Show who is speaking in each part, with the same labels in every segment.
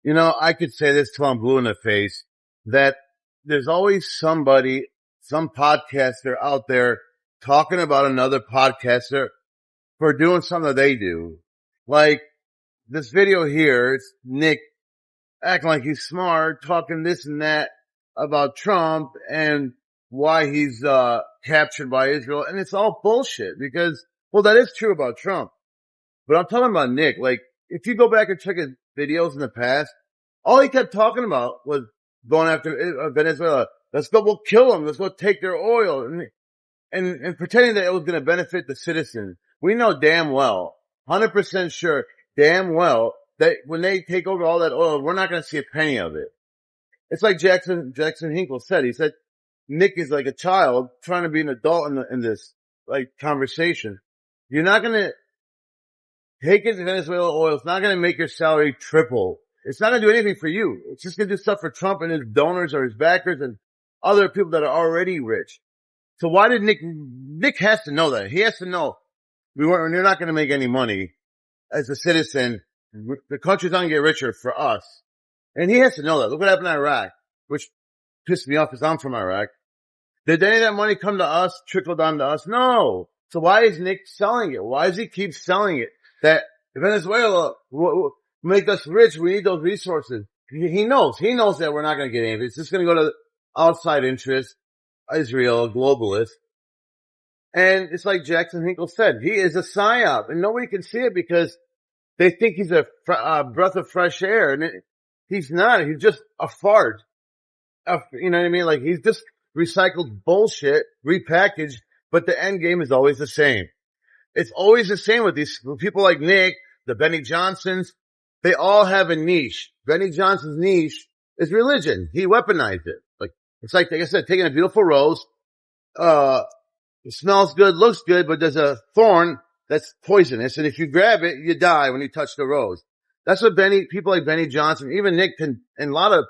Speaker 1: You know, I could say this till I'm blue in the face, that there's always somebody, some podcaster out there talking about another podcaster for doing something that they do. Like this video here, it's Nick acting like he's smart, talking this and that about Trump and why he's, captured by Israel. And it's all bullshit because, well, that is true about Trump. But I'm talking about Nick. Like, if you go back and check his videos in the past, all he kept talking about was going after Venezuela. Let's go, we'll kill them. Let's go take their oil. And pretending that it was going to benefit the citizens. We know damn well, 100% sure, damn well, that when they take over all that oil, we're not going to see a penny of it. It's like Jackson Hinkle said. He said, Nick is like a child trying to be an adult in this, like, conversation. You're not going to take it to Venezuela oil. It's not going to make your salary triple. It's not going to do anything for you. It's just going to do stuff for Trump and his donors or his backers and other people that are already rich. So why did Nick has to know that. He has to know we're not going to make any money as a citizen. The country's not going to get richer for us. And he has to know that. Look what happened in Iraq, which pissed me off because I'm from Iraq. Did any of that money come to us, trickle down to us? No. So why is Nick selling it? Why does he keep selling it? That Venezuela will make us rich. We need those resources. He knows that we're not going to get anything. It's just going to go to outside interests, Israel, globalists. And it's like Jackson Hinkle said, he is a psyop and nobody can see it because they think he's a breath of fresh air. And he's not. He's just a fart. You know what I mean? Like he's just recycled bullshit, repackaged, but the end game is always the same. It's always the same with these people like Nick, the Benny Johnsons. They all have a niche. Benny Johnson's niche is religion. He weaponized it. It's like I said, taking a beautiful rose, it smells good, looks good, but there's a thorn that's poisonous. And if you grab it, you die when you touch the rose. That's what people like Benny Johnson, even Nick and a lot of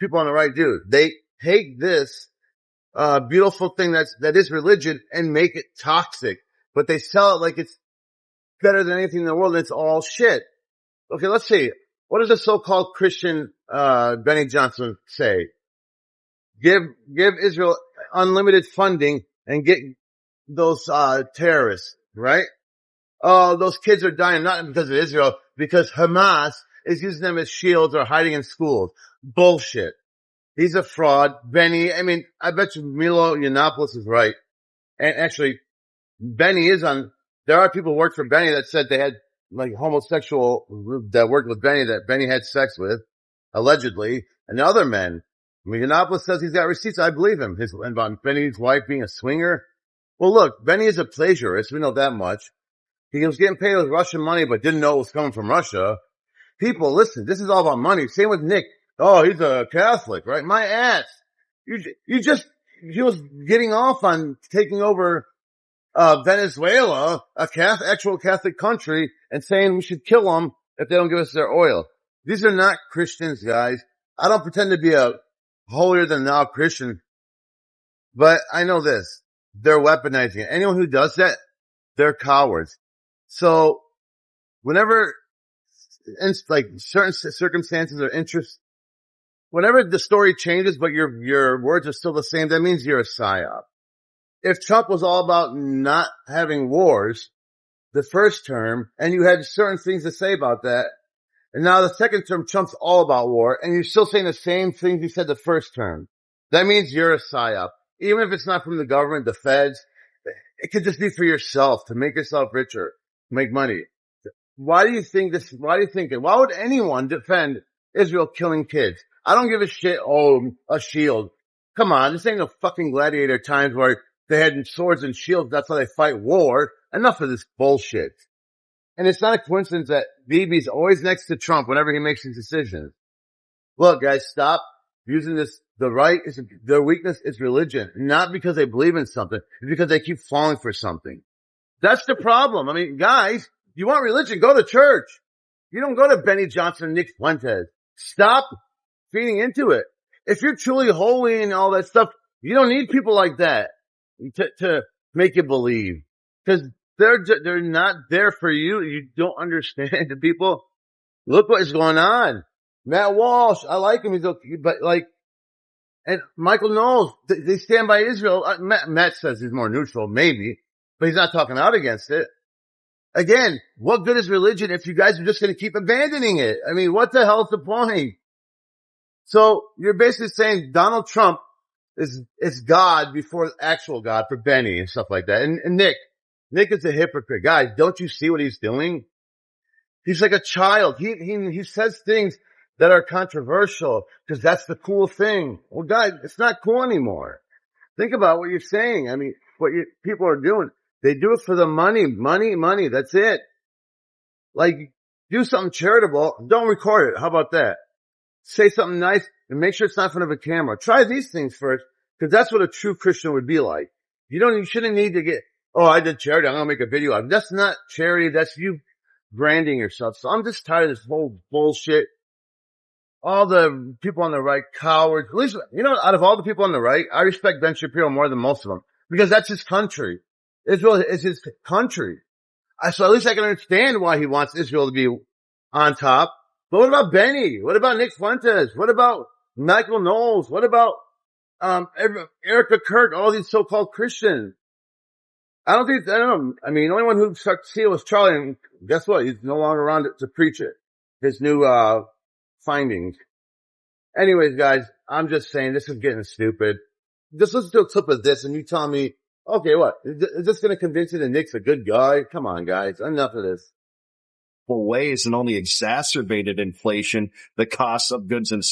Speaker 1: people on the right do. They take this, beautiful thing that is religion and make it toxic, but they sell it like it's better than anything in the world. And it's all shit. Okay, let's see. What does the so-called Christian, Benny Johnson say? Give Israel unlimited funding and get those, terrorists, right? Oh, those kids are dying not because of Israel, because Hamas is using them as shields or hiding in schools. Bullshit. He's a fraud. Benny, I mean, I bet you Milo Yiannopoulos is right. And actually, Benny there are people who work for Benny that said they had like homosexual that worked with Benny that Benny had sex with, allegedly, and other men. Yiannopoulos says he's got receipts. I believe him. And about Benny's wife being a swinger. Well, look, Benny is a plagiarist. We know that much. He was getting paid with Russian money, but didn't know it was coming from Russia. People, listen, this is all about money. Same with Nick. Oh, he's a Catholic, right? My ass. He was getting off on taking over, Venezuela, actual Catholic country, and saying we should kill them if they don't give us their oil. These are not Christians, guys. I don't pretend to be a holier than thou Christian, but I know this. They're weaponizing it. Anyone who does that, they're cowards. So whenever, like certain circumstances or interests, whenever the story changes, but your words are still the same, that means you're a psyop. If Trump was all about not having wars the first term, and you had certain things to say about that, and now the second term, Trump's all about war, and you're still saying the same things you said the first term, that means you're a psyop. Even if it's not from the government, the feds, it could just be for yourself, to make yourself richer, make money. Why do you think it? Why would anyone defend Israel killing kids? I don't give a shit. Oh, a shield. Come on, this ain't no fucking gladiator times where they had swords and shields. That's how they fight war. Enough of this bullshit. And it's not a coincidence that Bibi's always next to Trump whenever he makes his decisions. Look, guys, stop using this. Their weakness is religion. Not because they believe in something. It's because they keep falling for something. That's the problem. I mean, guys, you want religion, go to church. You don't go to Benny Johnson and Nick Fuentes. Stop feeding into it. If you're truly holy and all that stuff, you don't need people like that to make you believe. Cause they're not there for you. You don't understand the people. Look what is going on. Matt Walsh, I like him. He's okay, but like, and Michael Knowles, they stand by Israel. Matt says he's more neutral, maybe, but he's not talking out against it. Again, what good is religion if you guys are just going to keep abandoning it? I mean, what the hell's the point? So you're basically saying Donald Trump is God before actual God for Benny and stuff like that. And Nick is a hypocrite. Guys, don't you see what he's doing? He's like a child. He says things that are controversial because that's the cool thing. Well, guys, it's not cool anymore. Think about what you're saying. I mean, people are doing. They do it for the money. That's it. Like, do something charitable. Don't record it. How about that? Say something nice and make sure it's not in front of a camera. Try these things first, because that's what a true Christian would be like. You shouldn't need to get, oh, I did charity, I'm gonna make a video out of it. That's not charity, that's you branding yourself. So I'm just tired of this whole bullshit. All the people on the right, cowards. At least, out of all the people on the right, I respect Ben Shapiro more than most of them, because that's his country. Israel is his country. So at least I can understand why he wants Israel to be on top. But what about Benny? What about Nick Fuentes? What about Michael Knowles? What about Erica Kirk? All these so-called Christians. I don't know. I mean, the only one who started to see it was Charlie, and guess what? He's no longer around to preach it. His new findings. Anyways, guys, I'm just saying this is getting stupid. Just listen to a clip of this, and you tell me, okay, what? Is this going to convince you that Nick's a good guy? Come on, guys. Enough of this.
Speaker 2: Ways and only exacerbated inflation, the cost of goods and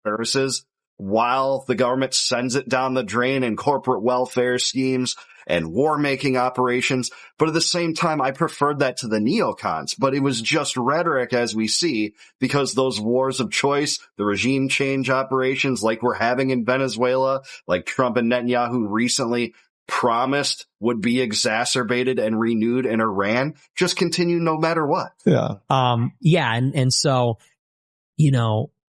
Speaker 2: services, while the government sends it down the drain in corporate welfare schemes and war-making operations. But at the same time, I preferred that to the neocons. But it was just rhetoric, as we see, because those wars of choice, the regime change operations like we're having in Venezuela, like Trump and Netanyahu recently promised would be exacerbated and renewed in Iran, just continue no matter what.
Speaker 3: Yeah. And so,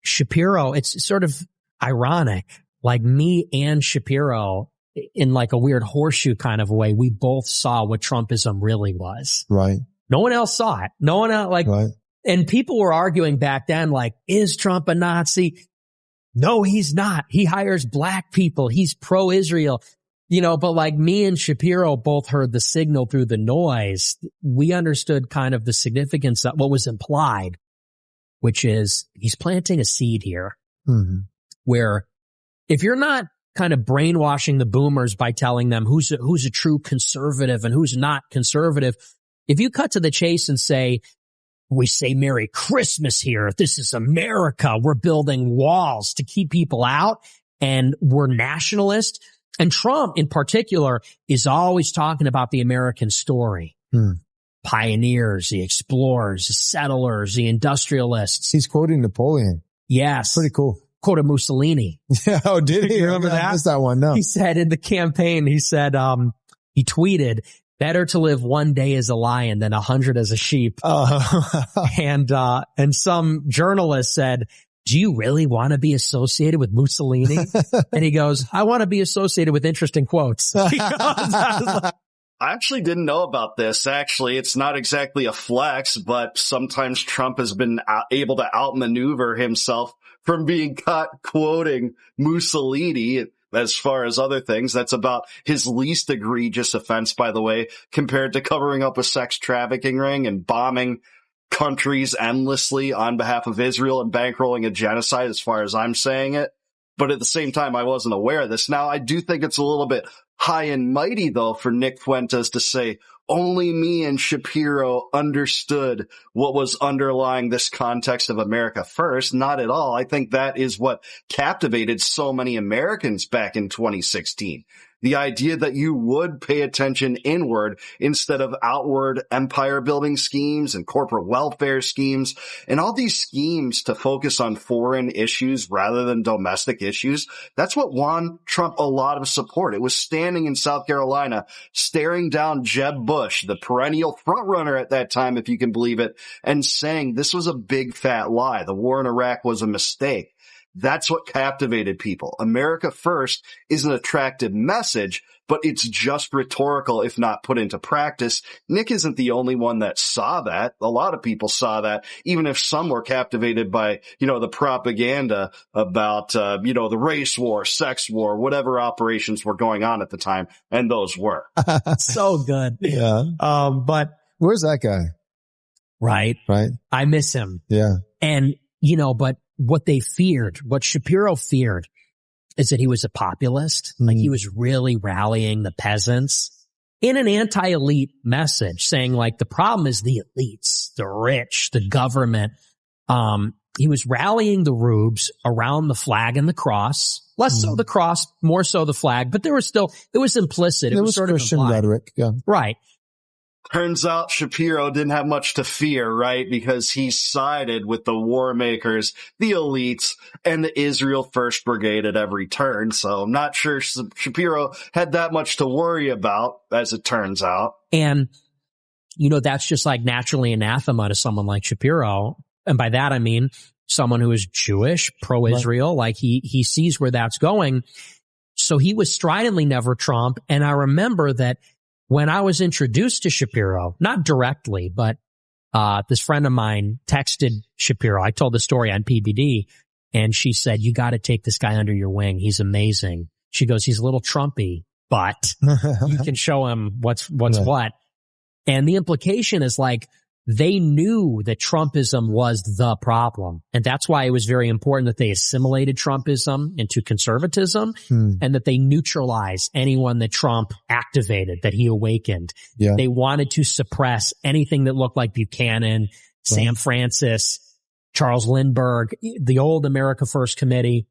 Speaker 3: Shapiro, it's sort of ironic, like me and Shapiro, in like a weird horseshoe kind of way, we both saw what Trumpism really was. Right. No one else saw it. No one else, right. And people were arguing back then, like, is Trump a Nazi? No, he's not. He hires black people. He's pro-Israel. But like me and Shapiro both heard the signal through the noise. We understood kind of the significance of what was implied, which is he's planting a seed here where if you're not kind of brainwashing the boomers by telling them who's a true conservative and who's not conservative, if you cut to the chase and say, we say Merry Christmas here, this is America, we're building walls to keep people out, and we're nationalist. And Trump, in particular, is always talking about the American story. Pioneers, the explorers, the settlers, the industrialists.
Speaker 4: He's quoting Napoleon.
Speaker 3: Yes.
Speaker 4: Pretty cool.
Speaker 3: Quoted Mussolini.
Speaker 4: Yeah, oh, did he?
Speaker 3: Remember that?
Speaker 4: I missed that one, no.
Speaker 3: He said in the campaign, he tweeted, better to live one day as a lion than 100 as a sheep. And some journalist said, do you really want to be associated with Mussolini? And he goes, I want to be associated with interesting quotes.
Speaker 2: I actually didn't know about this. Actually, it's not exactly a flex, but sometimes Trump has been able to outmaneuver himself from being caught quoting Mussolini. As far as other things, that's about his least egregious offense, by the way, compared to covering up a sex trafficking ring and bombing countries endlessly on behalf of Israel and bankrolling a genocide, as far as I'm saying it. But at the same time, I wasn't aware of this. Now, I do think it's a little bit high and mighty, though, for Nick Fuentes to say, only me and Shapiro understood what was underlying this context of America first. Not at all. I think that is what captivated so many Americans back in 2016. The idea that you would pay attention inward instead of outward empire building schemes and corporate welfare schemes and all these schemes to focus on foreign issues rather than domestic issues. That's what won Trump a lot of support. It was standing in South Carolina, staring down Jeb Bush, the perennial frontrunner at that time, if you can believe it, and saying this was a big fat lie. The war in Iraq was a mistake. That's what captivated people. America first is an attractive message, but it's just rhetorical if not put into practice. Nick isn't the only one that saw that. A lot of people saw that, even if some were captivated by, the propaganda about, the race war, sex war, whatever operations were going on at the time. And those were.
Speaker 3: So good.
Speaker 4: Yeah.
Speaker 3: But
Speaker 4: where's that guy?
Speaker 3: Right. I miss him.
Speaker 4: Yeah.
Speaker 3: And, but what Shapiro feared is that he was a populist. Like he was really rallying the peasants in an anti-elite message, saying like the problem is the elites, the rich, the government. He was rallying the rubes around the flag and the cross, less so the cross, more so the flag, but it was implicit. It was sort
Speaker 4: Christian
Speaker 3: of
Speaker 4: rhetoric. Yeah.
Speaker 3: Right.
Speaker 2: Turns out Shapiro didn't have much to fear, right? Because he sided with the war makers, the elites, and the Israel First Brigade at every turn. So I'm not sure Shapiro had that much to worry about, as it turns out.
Speaker 3: And, that's just like naturally anathema to someone like Shapiro. And by that, I mean someone who is Jewish, pro-Israel, like he sees where that's going. So he was stridently never Trump. And I remember that when I was introduced to Shapiro, not directly, but this friend of mine texted Shapiro. I told the story on PBD, and she said, "You got to take this guy under your wing. He's amazing." She goes, "He's a little Trumpy, but you can show him what's what." And the implication is like they knew that Trumpism was the problem. And that's why it was very important that they assimilated Trumpism into conservatism and that they neutralize anyone that Trump activated, that he awakened. Yeah. They wanted to suppress anything that looked like Buchanan, Sam Francis, Charles Lindbergh, the old America First Committee.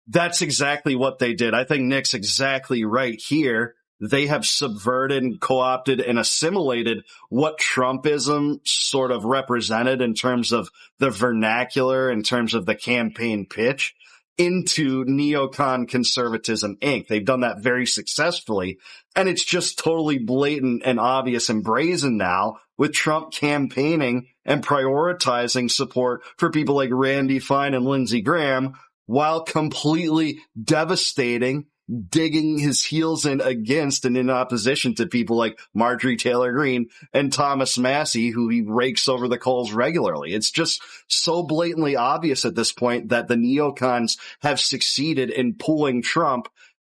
Speaker 2: That's exactly what they did. I think Nick's exactly right here. They have subverted and co-opted and assimilated what Trumpism sort of represented in terms of the vernacular, in terms of the campaign pitch, into neocon conservatism Inc. They've done that very successfully. And it's just totally blatant and obvious and brazen now with Trump campaigning and prioritizing support for people like Randy Fine and Lindsey Graham while completely devastating, digging his heels in against and in opposition to people like Marjorie Taylor Greene and Thomas Massie, who he rakes over the coals regularly. It's just so blatantly obvious at this point that the neocons have succeeded in pulling Trump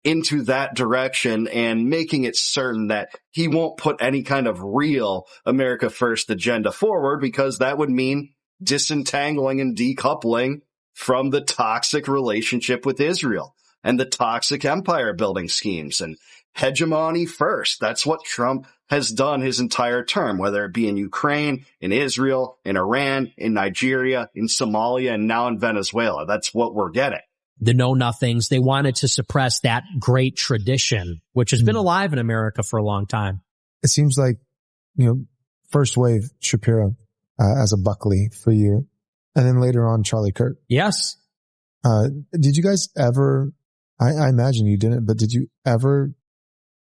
Speaker 2: into that direction and making it certain that he won't put any kind of real America First agenda forward, because that would mean disentangling and decoupling from the toxic relationship with Israel and the toxic empire building schemes and hegemony first. That's what Trump has done his entire term, whether it be in Ukraine, in Israel, in Iran, in Nigeria, in Somalia, and now in Venezuela. That's what we're getting.
Speaker 3: The know-nothings. They wanted to suppress that great tradition, which has been alive in America for a long time.
Speaker 4: It seems like, first wave Shapiro as a Buckley for you, and then later on Charlie Kirk.
Speaker 3: Yes.
Speaker 4: Did you guys ever, I imagine you didn't, but did you ever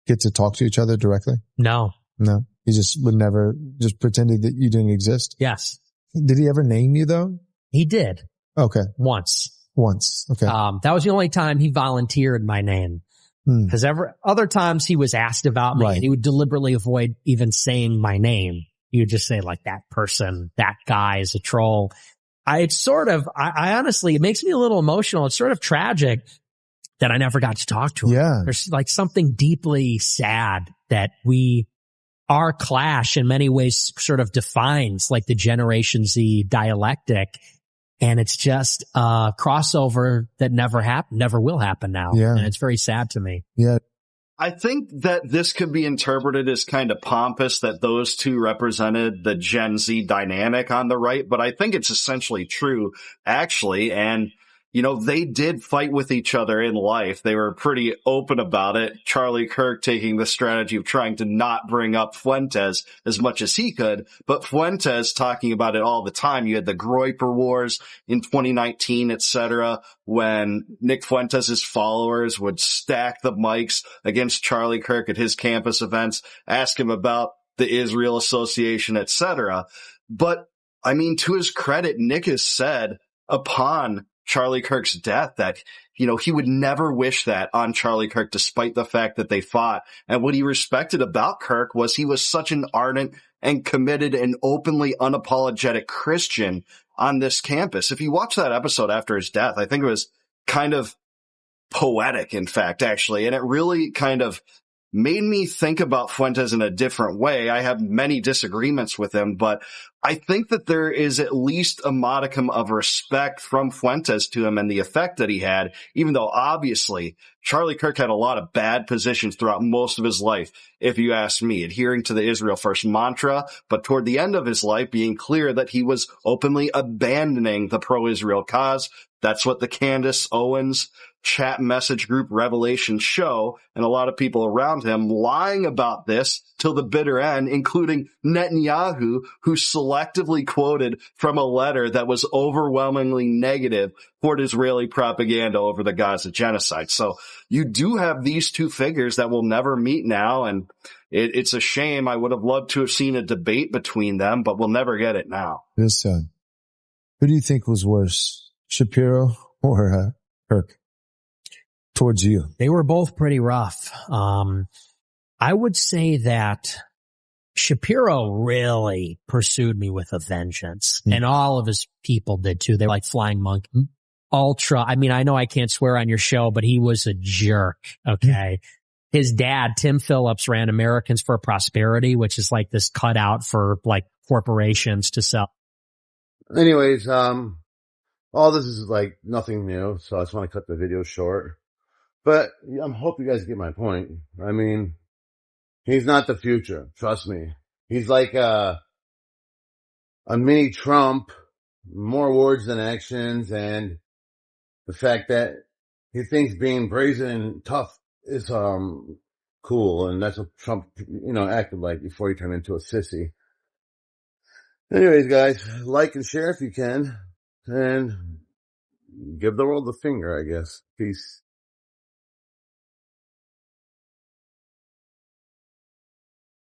Speaker 4: get to talk to each other directly?
Speaker 3: No.
Speaker 4: No. He just would never, just pretended that you didn't exist?
Speaker 3: Yes.
Speaker 4: Did he ever name you though?
Speaker 3: He did.
Speaker 4: Okay.
Speaker 3: Once.
Speaker 4: Okay.
Speaker 3: That was the only time he volunteered my name. Because other times he was asked about me, and he would deliberately avoid even saying my name. He would just say like, that person, that guy is a troll. I honestly, it makes me a little emotional. It's sort of tragic that I never got to talk to him.
Speaker 4: Yeah.
Speaker 3: There's like something deeply sad that our clash in many ways sort of defines like the Generation Z dialectic. And it's just a crossover that never will happen now.
Speaker 4: Yeah.
Speaker 3: And it's very sad to me.
Speaker 4: Yeah.
Speaker 2: I think that this could be interpreted as kind of pompous that those two represented the Gen Z dynamic on the right, but I think it's essentially true, actually. And, they did fight with each other in life. They were pretty open about it. Charlie Kirk taking the strategy of trying to not bring up Fuentes as much as he could, but Fuentes talking about it all the time. You had the Groyper Wars in 2019, etc., when Nick Fuentes' followers would stack the mics against Charlie Kirk at his campus events, ask him about the Israel Association, etc. But, to his credit, Nick has said upon Charlie Kirk's death that he would never wish that on Charlie Kirk, despite the fact that they fought. And what he respected about Kirk was he was such an ardent and committed and openly unapologetic Christian on this campus. If you watch that episode after his death, I think it was kind of poetic, in fact, actually. And it really kind of made me think about Fuentes in a different way. I have many disagreements with him, but I think that there is at least a modicum of respect from Fuentes to him and the effect that he had, even though obviously Charlie Kirk had a lot of bad positions throughout most of his life, if you ask me, adhering to the Israel First mantra, but toward the end of his life being clear that he was openly abandoning the pro-Israel cause. That's what the Candace Owens chat message group revelations show, and a lot of people around him lying about this till the bitter end, including Netanyahu, who selectively quoted from a letter that was overwhelmingly negative toward Israeli propaganda over the Gaza genocide. So you do have these two figures that will never meet now, and it's a shame. I would have loved to have seen a debate between them, but we'll never get it now.
Speaker 4: Yes, son. Who do you think was worse, Shapiro or Kirk? Towards you.
Speaker 3: They were both pretty rough. I would say that Shapiro really pursued me with a vengeance, and all of his people did too. They were like flying monkey, ultra. I mean, I know I can't swear on your show, but he was a jerk. Okay. His dad, Tim Phillips, ran Americans for Prosperity, which is like this cutout for like corporations to sell.
Speaker 1: Anyways, all this is like nothing new, so I just want to cut the video short. But I hope you guys get my point. I mean, he's not the future. Trust me. He's like a mini Trump, more words than actions, and the fact that he thinks being brazen and tough is cool, and that's what Trump, acted like before he turned into a sissy. Anyways, guys, like and share if you can, and give the world the finger, I guess. Peace.